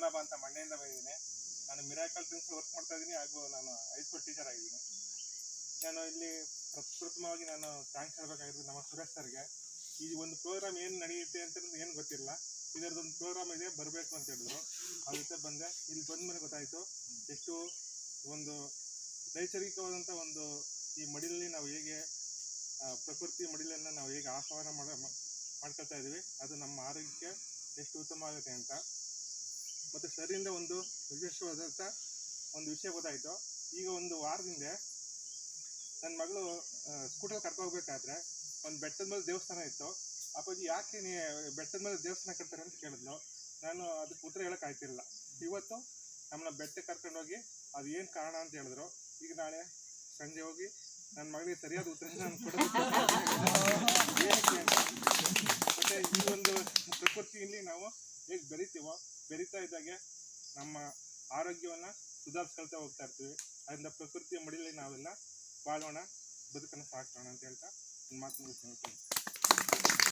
ಲಾಭ ಅಂತ ಮಂಡ್ಯದಿಂದ ಬಂದಿದ್ದೀನಿ. ನಾನು ಮಿರಾಕಲ್ ಡ್ರಿಂಕ್ಸ್ ವರ್ಕ್ ಮಾಡ್ತಾ ಇದ್ದೀನಿ ಹಾಗೂ ನಾನು ಹೈಸ್ಕೂಲ್ ಟೀಚರ್ ಆಗಿದ್ದೀನಿ. ನಾನು ಇಲ್ಲಿ ಪ್ರಪ್ರಥಮವಾಗಿ ನಾನು ಥ್ಯಾಂಕ್ಸ್ ಹೇಳಬೇಕಾಗಿರೋದು ನಮ್ಮ ಸುರೇಶ್ ಸರ್ಗೆ. ಈ ಒಂದು ಪ್ರೋಗ್ರಾಮ್ ಏನು ನಡೆಯುತ್ತೆ ಅಂತ ಏನು ಗೊತ್ತಿಲ್ಲ, ಇದರದೊಂದು ಪ್ರೋಗ್ರಾಮ್ ಇದೆ ಬರಬೇಕು ಅಂತ ಹೇಳಿದ್ರು. ಆ ಜೊತೆ ಬಂದೆ. ಇಲ್ಲಿ ಬಂದ ಮೇಲೆ ಗೊತ್ತಾಯಿತು ಎಷ್ಟು ಒಂದು ನೈಸರ್ಗಿಕವಾದಂಥ ಒಂದು ಈ ಮಡಿಲಲ್ಲಿ ನಾವು ಹೇಗೆ ಪ್ರಕೃತಿ ಮಡಿಲನ್ನು ನಾವು ಹೇಗೆ ಆಹ್ವಾನ ಮಾಡ್ಕೊಳ್ತಾ ಇದ್ದೀವಿ, ಅದು ನಮ್ಮ ಆರೋಗ್ಯಕ್ಕೆ ಎಷ್ಟು ಉತ್ತಮ ಆಗುತ್ತೆ ಅಂತ. ಮತ್ತು ಸರಿಂದ ಒಂದು ವಿಶೇಷವಾದಂಥ ಒಂದು ವಿಷಯ ಗೊತ್ತಾಯಿತು. ಈಗ ಒಂದು ವಾರದಿಂದ ನನ್ನ ಮಗಳು ಸ್ಕೂಟರ್ ಕರ್ಕೋಗ್ಬೇಕಾದ್ರೆ ಒಂದು ಬೆಟ್ಟದ ಮೇಲೆ ದೇವಸ್ಥಾನ ಇತ್ತು. ಅಪ್ಪಾಜಿ ಯಾಕೆ ಬೆಟ್ಟದ ಮೇಲೆ ದೇವಸ್ಥಾನ ಕಟ್ತಾರೆ ಅಂತ ಕೇಳಿದ್ಲು. ನಾನು ಅದಕ್ಕೆ ಉತ್ತರ ಹೇಳೋಕ್ಕಾಗ್ತಿರಲಿಲ್ಲ. ಇವತ್ತು ನಮ್ಮನ್ನ ಬೆಟ್ಟಕ್ಕೆ ಕರ್ಕೊಂಡೋಗಿ ಅದು ಏನು ಕಾರಣ ಅಂತ ಹೇಳಿದ್ರು. ಈಗ ನಾಳೆ ಸಂಜೆ ಹೋಗಿ ನನ್ನ ಮಗಳಿಗೆ ಸರಿಯಾದ ಉತ್ತರ ನಾನು ಕೊಡೋದು. ಮತ್ತು ಈ ಒಂದು ಪ್ರಕೃತಿಯಲ್ಲಿ ನಾವು ಹೇಗೆ ಬೆರೀತಾ ಇದ್ದಾಗೆ ನಮ್ಮ ಆರೋಗ್ಯವನ್ನು ಸುಧಾರಿಸ್ಕೊಳ್ತಾ ಹೋಗ್ತಾ ಇರ್ತೀವಿ. ಅದರಿಂದ ಪ್ರಕೃತಿಯ ಮಡಿಲಲ್ಲಿ ನಾವೆಲ್ಲ ಬಾಳೋಣ, ಬದುಕನ್ನು ಸಾಕೋಣ ಅಂತ ಹೇಳ್ತಾ ನನ್ನ ಮಾತು ಮುಗಿಸ್ತೀನಿ.